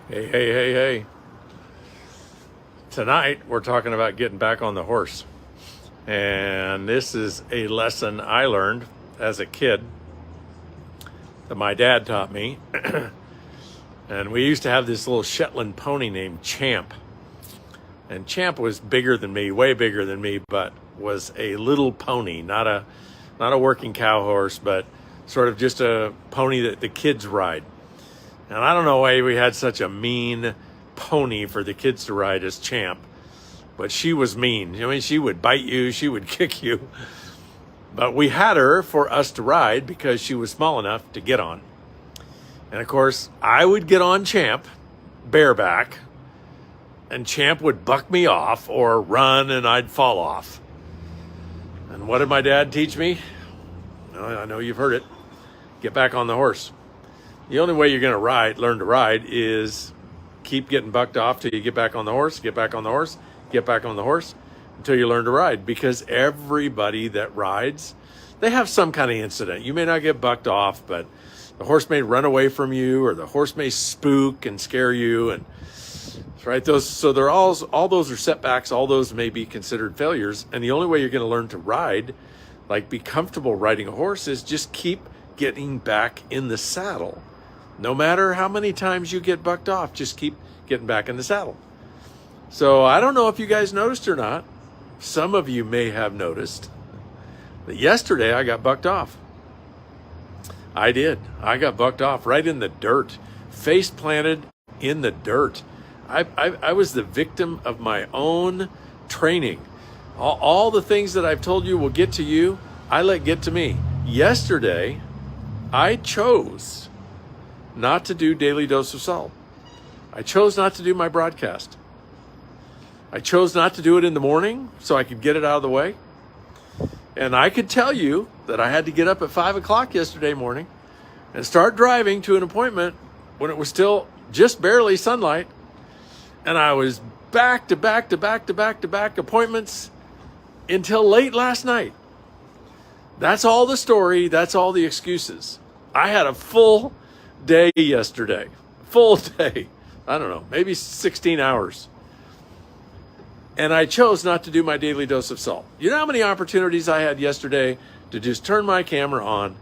Hey, hey, hey, hey. Tonight we're talking about getting back on the horse. And this is a lesson I learned as a kid that my dad taught me. And we used to have this little Shetland pony named Champ. And Champ was bigger than me, way bigger than me, but was a little pony, not a working cow horse, but sort of just a pony that the kids ride. And I don't know why we had such a mean pony for the kids to ride as Champ, but she was mean. I mean, she would bite you, she would kick you. But we had her for us to ride because she was small enough to get on. And of course, I would get on Champ bareback, and Champ would buck me off or run and I'd fall off. And what did my dad teach me? Well, I know you've heard it. Get back on the horse. The only way you're going to learn to ride, is keep getting bucked off till you get back on the horse, get back on the horse, get back on the horse until you learn to ride. Because everybody that rides, they have some kind of incident. You may not get bucked off, but the horse may run away from you, or the horse may spook and scare you. And right, they're all those are setbacks. All those may be considered failures. And the only way you're going to learn to ride, like be comfortable riding a horse, is just keep getting back in the saddle. No matter how many times you get bucked off, just keep getting back in the saddle. So I don't know if you guys noticed or not. Some of you may have noticed that yesterday I got bucked off. I did. I got bucked off right in the dirt, face planted in the dirt. I was the victim of my own training. All the things that I've told you will get to you, I let get to me. Yesterday, I chose not to do Daily Dose of Salt. I chose not to do my broadcast. I chose not to do it in the morning so I could get it out of the way. And I could tell you that I had to get up at 5 o'clock yesterday morning and start driving to an appointment when it was still just barely sunlight. And I was back to back to back to back to back appointments until late last night. That's all the story. That's all the excuses. I had a full day yesterday. Full day. I don't know, maybe 16 hours. And I chose not to do my Daily Dose of Salt. You know how many opportunities I had yesterday to just turn my camera on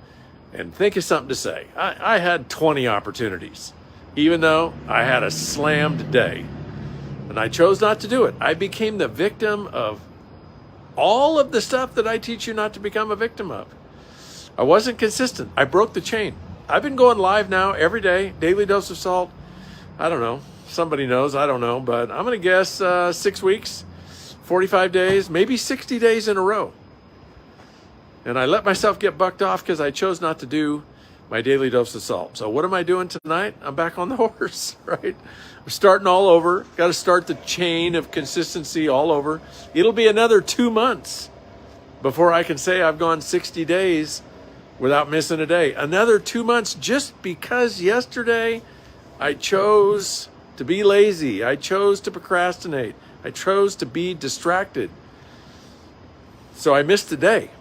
and think of something to say? I had 20 opportunities, even though I had a slammed day. And I chose not to do it. I became the victim of all of the stuff that I teach you not to become a victim of. I wasn't consistent. I broke the chain. I've been going live now every day, Daily Dose of Salt. I don't know. Somebody knows. I don't know. But I'm going to guess 6 weeks, 45 days, maybe 60 days in a row. And I let myself get bucked off because I chose not to do my Daily Dose of Salt. So what am I doing tonight? I'm back on the horse, right? I'm starting all over. Got to start the chain of consistency all over. It'll be another 2 months before I can say I've gone 60 days without missing a day. Another 2 months just because yesterday I chose to be lazy. I chose to procrastinate. I chose to be distracted. So I missed a day.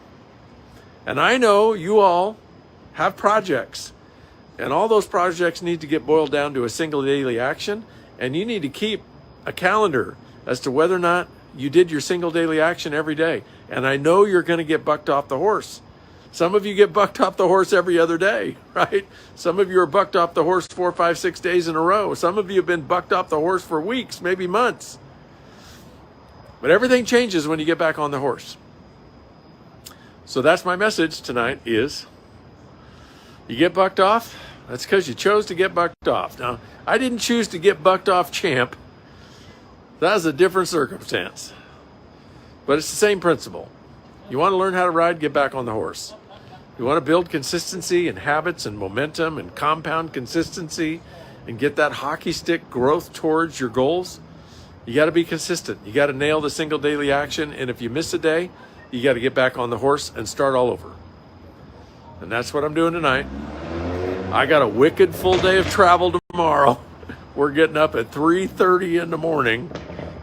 And I know you all have projects. And all those projects need to get boiled down to a single daily action. And you need to keep a calendar as to whether or not you did your single daily action every day. And I know you're going to get bucked off the horse. Some of you get bucked off the horse every other day, right? Some of you are bucked off the horse 4, 5, 6 days in a row. Some of you have been bucked off the horse for weeks, maybe months. But everything changes when you get back on the horse. So that's my message tonight is, you get bucked off, that's because you chose to get bucked off. Now, I didn't choose to get bucked off Champ. That was a different circumstance. But it's the same principle. You want to learn how to ride, get back on the horse. You want to build consistency and habits and momentum and compound consistency and get that hockey stick growth towards your goals, you got to be consistent. You got to nail the single daily action. And if you miss a day, you got to get back on the horse and start all over. And that's what I'm doing tonight. I got a wicked full day of travel tomorrow. We're getting up at 3:30 in the morning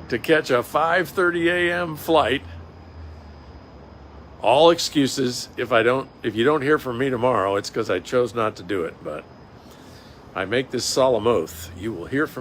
to catch a 5:30 a.m. flight. All excuses. If you don't hear from me tomorrow, it's because I chose not to do it. But I make this solemn oath. You will hear from